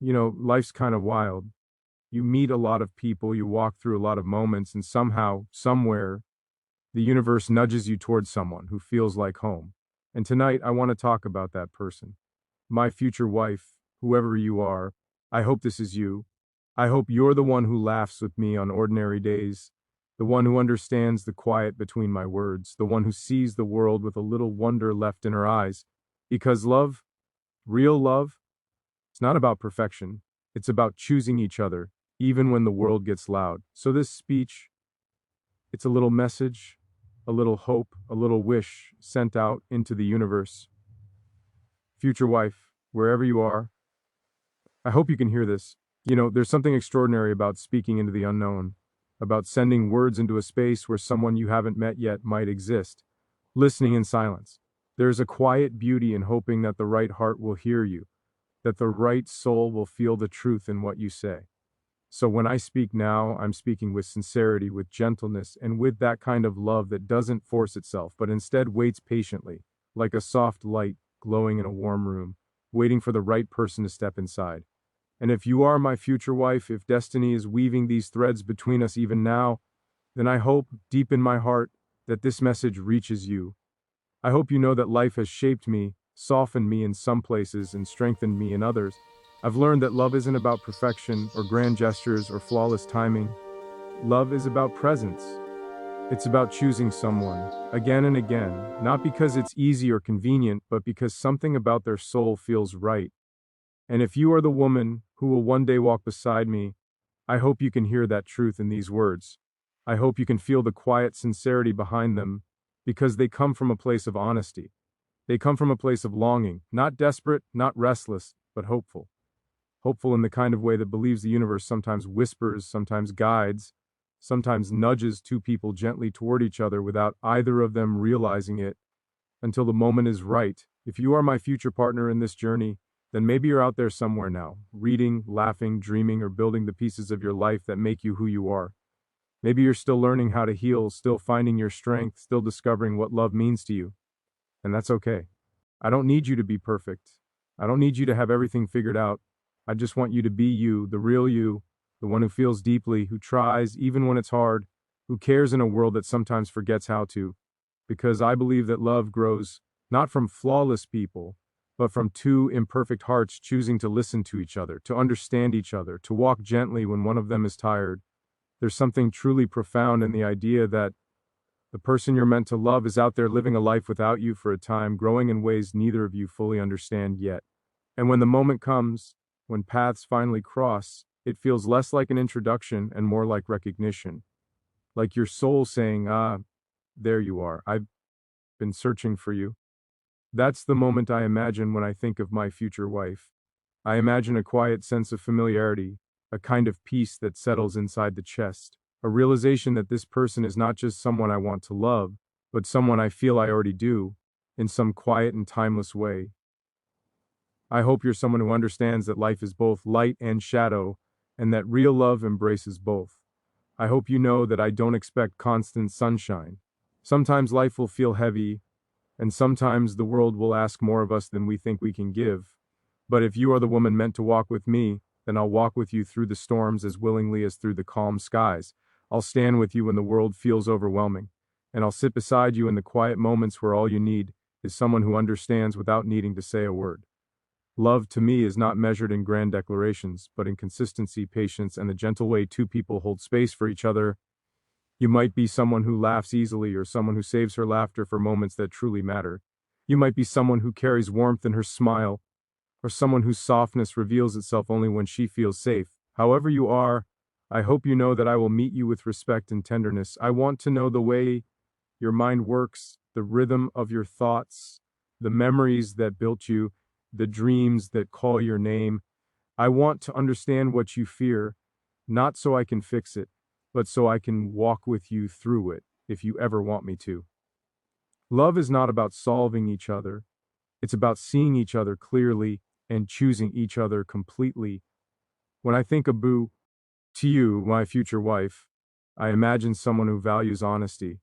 Life's kind of wild. You meet a lot of people, you walk through a lot of moments, and somehow, somewhere, the universe nudges you towards someone who feels like home. And tonight, I want to talk about that person. My future wife, whoever you are, I hope this is you. I hope you're the one who laughs with me on ordinary days, the one who understands the quiet between my words, the one who sees the world with a little wonder left in her eyes. Because love, real love, it's not about perfection. It's about choosing each other, even when the world gets loud. So this speech, it's a little message, a little hope, a little wish sent out into the universe. Future wife, wherever you are, I hope you can hear this. There's something extraordinary about speaking into the unknown, about sending words into a space where someone you haven't met yet might exist, listening in silence. There's a quiet beauty in hoping that the right heart will hear you, that the right soul will feel the truth in what you say. So when I speak now, I'm speaking with sincerity, with gentleness, and with that kind of love that doesn't force itself, but instead waits patiently, like a soft light glowing in a warm room, waiting for the right person to step inside. And if you are my future wife, if destiny is weaving these threads between us even now, then I hope, deep in my heart, that this message reaches you. I hope you know that life has shaped me, softened me in some places, and strengthened me in others. I've learned that love isn't about perfection or grand gestures or flawless timing. Love is about presence. It's about choosing someone, again and again, not because it's easy or convenient, but because something about their soul feels right. And if you are the woman who will one day walk beside me, I hope you can hear that truth in these words. I hope you can feel the quiet sincerity behind them, because they come from a place of honesty. They come from a place of longing, not desperate, not restless, but hopeful. Hopeful in the kind of way that believes the universe sometimes whispers, sometimes guides, sometimes nudges two people gently toward each other without either of them realizing it until the moment is right. If you are my future partner in this journey, then maybe you're out there somewhere now, reading, laughing, dreaming, or building the pieces of your life that make you who you are. Maybe you're still learning how to heal, still finding your strength, still discovering what love means to you. And that's okay. I don't need you to be perfect. I don't need you to have everything figured out. I just want you to be you, the real you, the one who feels deeply, who tries even when it's hard, who cares in a world that sometimes forgets how to. Because I believe that love grows not from flawless people, but from two imperfect hearts choosing to listen to each other, to understand each other, to walk gently when one of them is tired. There's something truly profound in the idea that the person you're meant to love is out there living a life without you for a time, growing in ways neither of you fully understand yet. And when the moment comes, when paths finally cross, it feels less like an introduction and more like recognition. Like your soul saying, ah, there you are. I've been searching for you. That's the moment I imagine when I think of my future wife. I imagine a quiet sense of familiarity, a kind of peace that settles inside the chest, a realization that this person is not just someone I want to love, but someone I feel I already do, in some quiet and timeless way. I hope you're someone who understands that life is both light and shadow, and that real love embraces both. I hope you know that I don't expect constant sunshine. Sometimes life will feel heavy, and sometimes the world will ask more of us than we think we can give. But if you are the woman meant to walk with me, then I'll walk with you through the storms as willingly as through the calm skies. I'll stand with you when the world feels overwhelming, and I'll sit beside you in the quiet moments where all you need is someone who understands without needing to say a word. Love to me is not measured in grand declarations, but in consistency, patience, and the gentle way two people hold space for each other. You might be someone who laughs easily or someone who saves her laughter for moments that truly matter. You might be someone who carries warmth in her smile, or someone whose softness reveals itself only when she feels safe. However you are, I hope you know that I will meet you with respect and tenderness. I want to know the way your mind works, the rhythm of your thoughts, the memories that built you, the dreams that call your name. I want to understand what you fear, not so I can fix it, but so I can walk with you through it, if you ever want me to. Love is not about solving each other. It's about seeing each other clearly and choosing each other completely. When I think of Boo, to you, my future wife, I imagine someone who values honesty,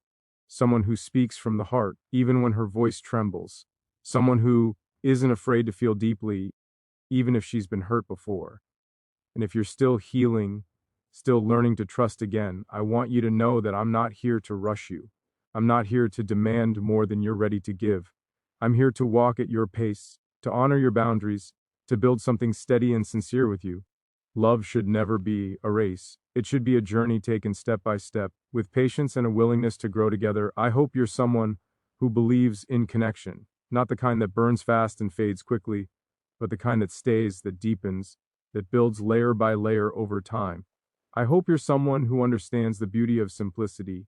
someone who speaks from the heart, even when her voice trembles, someone who isn't afraid to feel deeply, even if she's been hurt before. And if you're still healing, still learning to trust again, I want you to know that I'm not here to rush you. I'm not here to demand more than you're ready to give. I'm here to walk at your pace, to honor your boundaries, to build something steady and sincere with you. Love should never be a race. It should be a journey taken step by step, with patience and a willingness to grow together. I hope you're someone who believes in connection, not the kind that burns fast and fades quickly, but the kind that stays, that deepens, that builds layer by layer over time. I hope you're someone who understands the beauty of simplicity,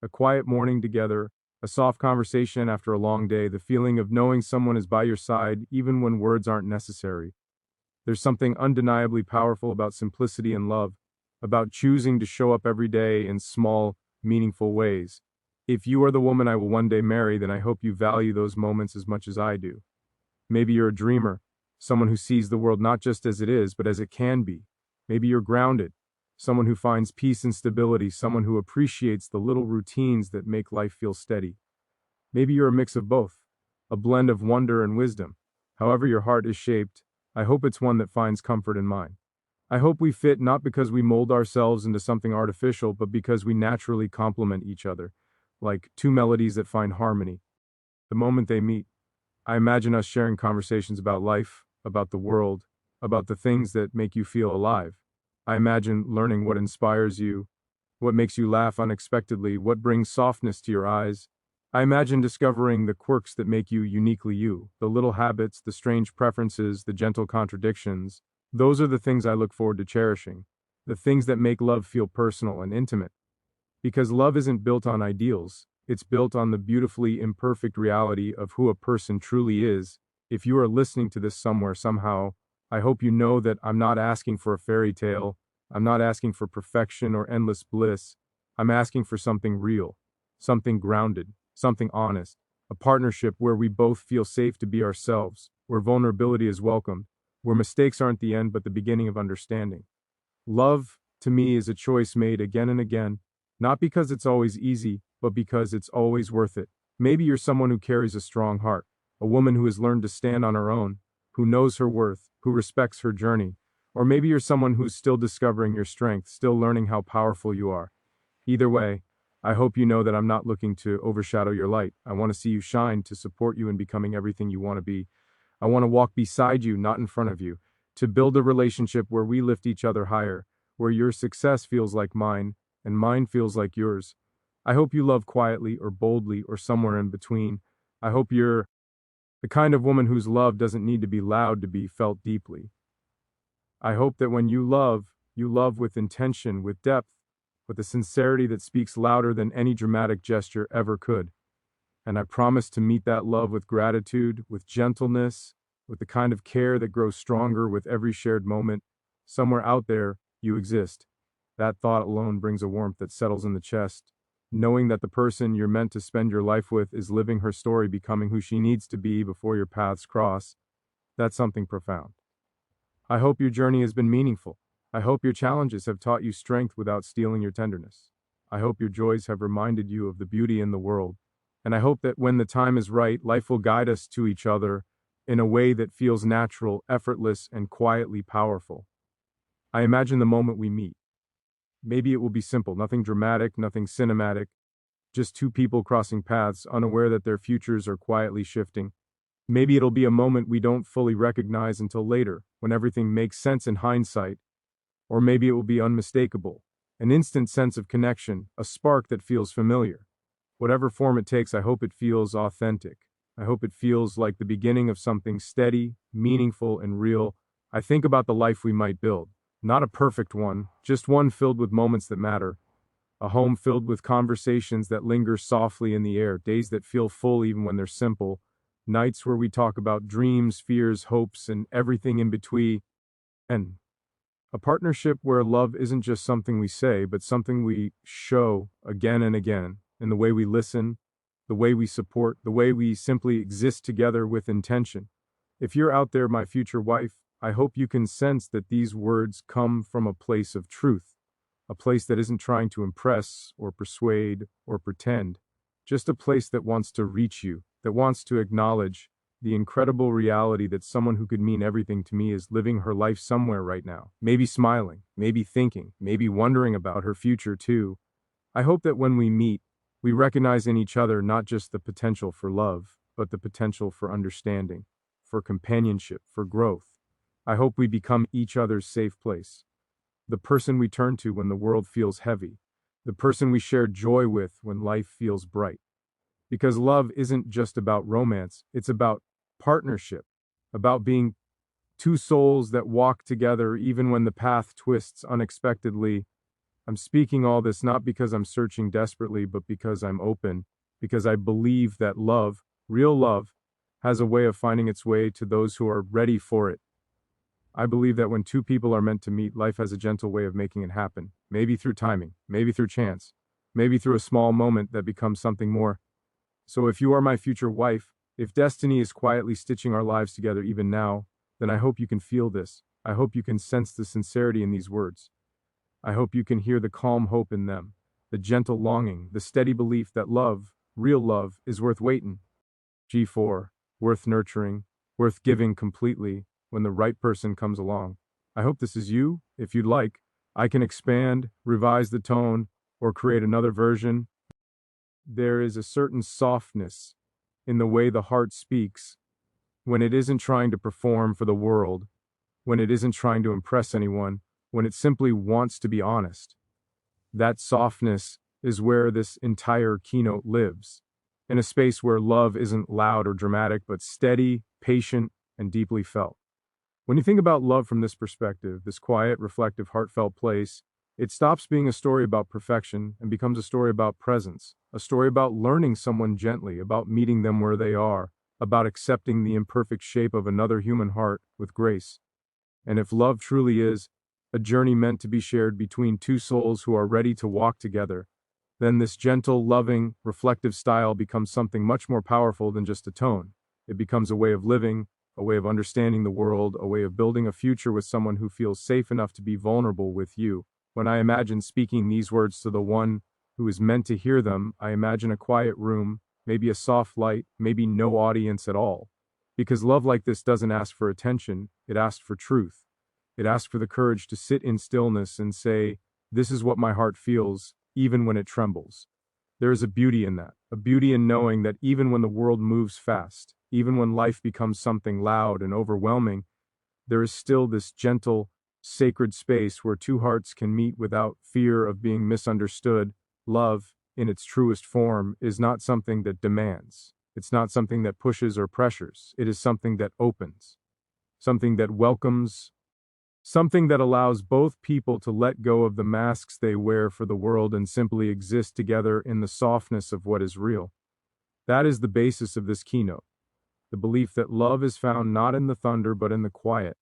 a quiet morning together, a soft conversation after a long day, the feeling of knowing someone is by your side even when words aren't necessary. There's something undeniably powerful about simplicity and love, about choosing to show up every day in small, meaningful ways. If you are the woman I will one day marry, then I hope you value those moments as much as I do. Maybe you're a dreamer, someone who sees the world not just as it is, but as it can be. Maybe you're grounded, someone who finds peace and stability, someone who appreciates the little routines that make life feel steady. Maybe you're a mix of both, a blend of wonder and wisdom. However your heart is shaped, I hope it's one that finds comfort in mine. I hope we fit not because we mold ourselves into something artificial, but because we naturally complement each other, like two melodies that find harmony. The moment they meet, I imagine us sharing conversations about life, about the world, about the things that make you feel alive. I imagine learning what inspires you, what makes you laugh unexpectedly, what brings softness to your eyes. I imagine discovering the quirks that make you uniquely you, the little habits, the strange preferences, the gentle contradictions. Those are the things I look forward to cherishing, the things that make love feel personal and intimate. Because love isn't built on ideals, it's built on the beautifully imperfect reality of who a person truly is. If you are listening to this somewhere, somehow, I hope you know that I'm not asking for a fairy tale. I'm not asking for perfection or endless bliss. I'm asking for something real, something grounded, something honest, a partnership where we both feel safe to be ourselves, where vulnerability is welcomed, where mistakes aren't the end but the beginning of understanding. Love, to me, is a choice made again and again, not because it's always easy, but because it's always worth it. Maybe you're someone who carries a strong heart, a woman who has learned to stand on her own, who knows her worth, who respects her journey. Or maybe you're someone who's still discovering your strength, still learning how powerful you are. Either way, I hope you know that I'm not looking to overshadow your light. I want to see you shine, to support you in becoming everything you want to be. I want to walk beside you, not in front of you, to build a relationship where we lift each other higher, where your success feels like mine, and mine feels like yours. I hope you love quietly or boldly or somewhere in between. I hope you're the kind of woman whose love doesn't need to be loud to be felt deeply. I hope that when you love with intention, with depth, with a sincerity that speaks louder than any dramatic gesture ever could. And I promise to meet that love with gratitude, with gentleness, with the kind of care that grows stronger with every shared moment. Somewhere out there, you exist. That thought alone brings a warmth that settles in the chest. Knowing that the person you're meant to spend your life with is living her story, becoming who she needs to be before your paths cross, that's something profound. I hope your journey has been meaningful. I hope your challenges have taught you strength without stealing your tenderness. I hope your joys have reminded you of the beauty in the world. And I hope that when the time is right, life will guide us to each other in a way that feels natural, effortless, and quietly powerful. I imagine the moment we meet. Maybe it will be simple, nothing dramatic, nothing cinematic, just two people crossing paths, unaware that their futures are quietly shifting. Maybe it'll be a moment we don't fully recognize until later, when everything makes sense in hindsight. Or maybe it will be unmistakable, an instant sense of connection, a spark that feels familiar. Whatever form it takes, I hope it feels authentic. I hope it feels like the beginning of something steady, meaningful, and real. I think about the life we might build. Not a perfect one, just one filled with moments that matter. A home filled with conversations that linger softly in the air, days that feel full even when they're simple, nights where we talk about dreams, fears, hopes, and everything in between. And a partnership where love isn't just something we say, but something we show again and again, in the way we listen, the way we support, the way we simply exist together with intention. If you're out there, my future wife, I hope you can sense that these words come from a place of truth, a place that isn't trying to impress or persuade or pretend, just a place that wants to reach you, that wants to acknowledge the incredible reality that someone who could mean everything to me is living her life somewhere right now, maybe smiling, maybe thinking, maybe wondering about her future too. I hope that when we meet, we recognize in each other not just the potential for love, but the potential for understanding, for companionship, for growth. I hope we become each other's safe place, the person we turn to when the world feels heavy, the person we share joy with when life feels bright. Because love isn't just about romance, it's about partnership, about being two souls that walk together even when the path twists unexpectedly. I'm speaking all this not because I'm searching desperately, but because I'm open, because I believe that love, real love, has a way of finding its way to those who are ready for it. I believe that when two people are meant to meet, life has a gentle way of making it happen, maybe through timing, maybe through chance, maybe through a small moment that becomes something more. So if you are my future wife, if destiny is quietly stitching our lives together even now, then I hope you can feel this. I hope you can sense the sincerity in these words. I hope you can hear the calm hope in them, the gentle longing, the steady belief that love, real love, is worth waiting. G4, worth nurturing, worth giving completely when the right person comes along. I hope this is you. If you'd like, I can expand, revise the tone, or create another version. There is a certain softness in the way the heart speaks when it isn't trying to perform for the world, when it isn't trying to impress anyone, when it simply wants to be honest. That softness is where this entire keynote lives, in a space where love isn't loud or dramatic, but steady, patient, and deeply felt. When you think about love from this perspective, this quiet, reflective, heartfelt place, it stops being a story about perfection and becomes a story about presence, a story about learning someone gently, about meeting them where they are, about accepting the imperfect shape of another human heart with grace. And if love truly is a journey meant to be shared between two souls who are ready to walk together, then this gentle, loving, reflective style becomes something much more powerful than just a tone. It becomes a way of living, a way of understanding the world, a way of building a future with someone who feels safe enough to be vulnerable with you. When I imagine speaking these words to the one who is meant to hear them, I imagine a quiet room, maybe a soft light, maybe no audience at all. Because love like this doesn't ask for attention, it asks for truth. It asks for the courage to sit in stillness and say, "This is what my heart feels, even when it trembles." There is a beauty in that, a beauty in knowing that even when the world moves fast, even when life becomes something loud and overwhelming, there is still this gentle, sacred space where two hearts can meet without fear of being misunderstood. Love, in its truest form, is not something that demands. It's not something that pushes or pressures. It is something that opens, something that welcomes, something that allows both people to let go of the masks they wear for the world and simply exist together in the softness of what is real. That is the basis of this keynote. The belief that love is found not in the thunder but in the quiet,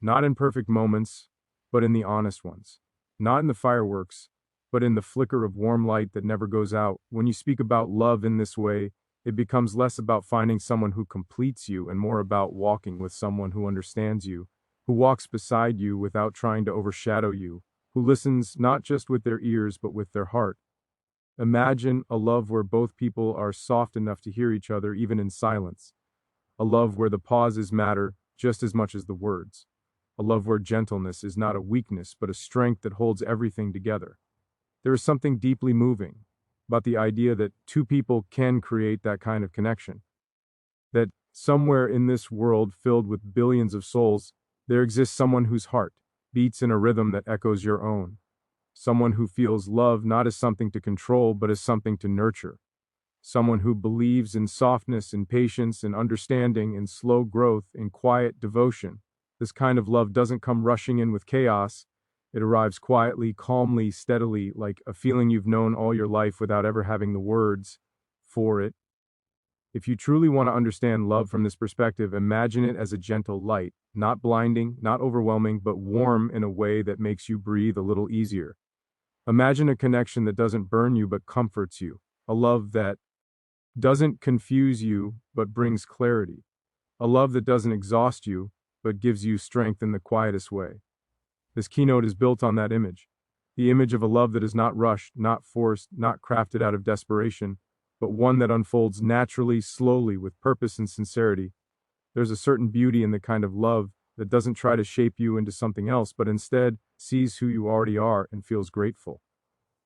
not in perfect moments, but in the honest ones, not in the fireworks, but in the flicker of warm light that never goes out. When you speak about love in this way, it becomes less about finding someone who completes you and more about walking with someone who understands you, who walks beside you without trying to overshadow you, who listens not just with their ears but with their heart. Imagine a love where both people are soft enough to hear each other even in silence, a love where the pauses matter just as much as the words, a love where gentleness is not a weakness but a strength that holds everything together. There is something deeply moving about the idea that two people can create that kind of connection, that somewhere in this world filled with billions of souls, there exists someone whose heart beats in a rhythm that echoes your own, someone who feels love not as something to control but as something to nurture, someone who believes in softness, in patience, in understanding, in slow growth, in quiet devotion. This kind of love doesn't come rushing in with chaos. It arrives quietly, calmly, steadily, like a feeling you've known all your life without ever having the words for it. If you truly want to understand love from this perspective, imagine it as a gentle light, not blinding, not overwhelming, but warm in a way that makes you breathe a little easier. Imagine a connection that doesn't burn you but comforts you, a love that doesn't confuse you but brings clarity, a love that doesn't exhaust you but gives you strength in the quietest way. This keynote is built on that image, the image of a love that is not rushed, not forced, not crafted out of desperation, but one that unfolds naturally, slowly, with purpose and sincerity. There's a certain beauty in the kind of love that doesn't try to shape you into something else, but instead sees who you already are and feels grateful.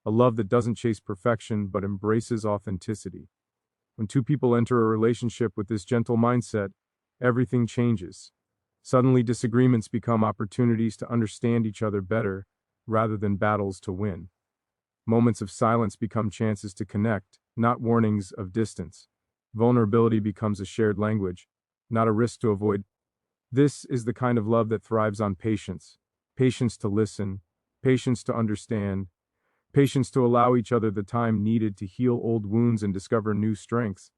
A love that doesn't chase perfection, but embraces authenticity. When two people enter a relationship with this gentle mindset, everything changes. Suddenly, disagreements become opportunities to understand each other better rather than battles to win. Moments of silence become chances to connect, not warnings of distance. Vulnerability becomes a shared language, not a risk to avoid. This is the kind of love that thrives on patience. Patience to listen, patience to understand, patience to allow each other the time needed to heal old wounds and discover new strengths.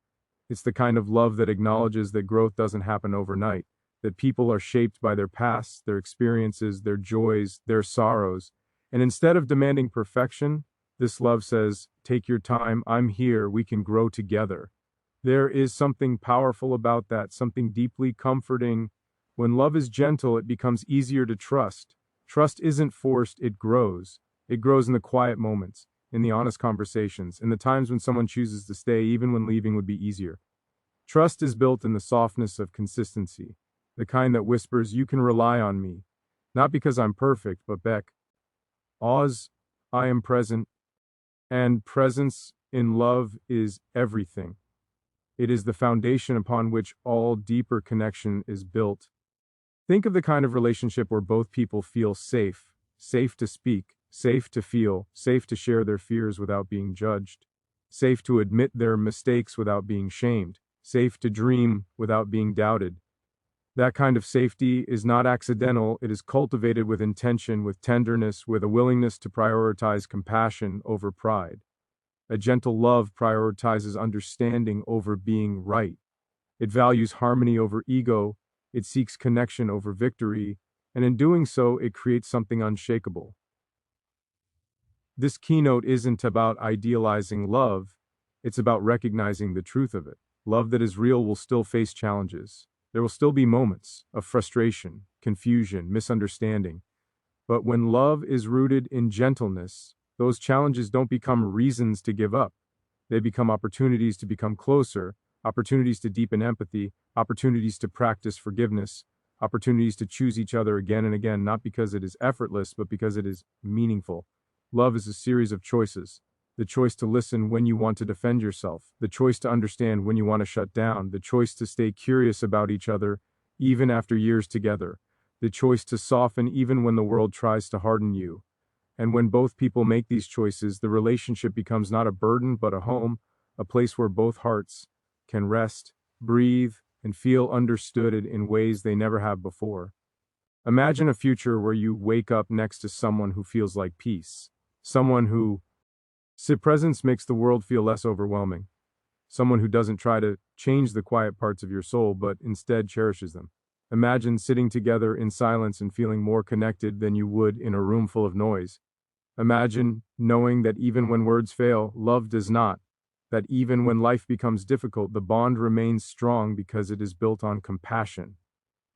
It's the kind of love that acknowledges that growth doesn't happen overnight, that people are shaped by their pasts, their experiences, their joys, their sorrows. And instead of demanding perfection, this love says, take your time, I'm here, we can grow together. There is something powerful about that, something deeply comforting. When love is gentle, it becomes easier to trust. Trust isn't forced, it grows. It grows in the quiet moments, in the honest conversations, in the times when someone chooses to stay even when leaving would be easier. Trust is built in the softness of consistency, the kind that whispers, you can rely on me. Not because I'm perfect, but Beck. Oz, I am present. And presence in love is everything. It is the foundation upon which all deeper connection is built. Think of the kind of relationship where both people feel safe, safe to speak, safe to feel, safe to share their fears without being judged, safe to admit their mistakes without being shamed, safe to dream without being doubted. That kind of safety is not accidental, it is cultivated with intention, with tenderness, with a willingness to prioritize compassion over pride. A gentle love prioritizes understanding over being right. It values harmony over ego, it seeks connection over victory, and in doing so, it creates something unshakable. This keynote isn't about idealizing love, it's about recognizing the truth of it. Love that is real will still face challenges. There will still be moments of frustration, confusion, misunderstanding. But when love is rooted in gentleness, those challenges don't become reasons to give up. They become opportunities to become closer, opportunities to deepen empathy, opportunities to practice forgiveness, opportunities to choose each other again and again, not because it is effortless, but because it is meaningful. Love is a series of choices. The choice to listen when you want to defend yourself, the choice to understand when you want to shut down, the choice to stay curious about each other, even after years together, the choice to soften even when the world tries to harden you. And when both people make these choices, the relationship becomes not a burden but a home, a place where both hearts can rest, breathe, and feel understood in ways they never have before. Imagine a future where you wake up next to someone who feels like peace, someone whose presence makes the world feel less overwhelming, someone who doesn't try to change the quiet parts of your soul but instead cherishes them. Imagine sitting together in silence and feeling more connected than you would in a room full of noise. Imagine knowing that even when words fail, love does not. That even when life becomes difficult, the bond remains strong because it is built on compassion,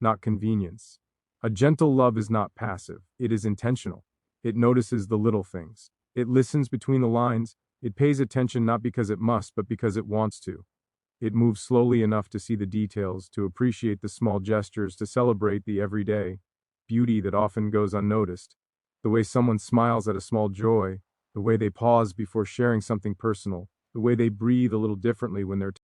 not convenience. A gentle love is not passive, it is intentional. It notices the little things. It listens between the lines. It pays attention not because it must, but because it wants to. It moves slowly enough to see the details, to appreciate the small gestures, to celebrate the everyday beauty that often goes unnoticed. The way someone smiles at a small joy, the way they pause before sharing something personal, the way they breathe a little differently when they're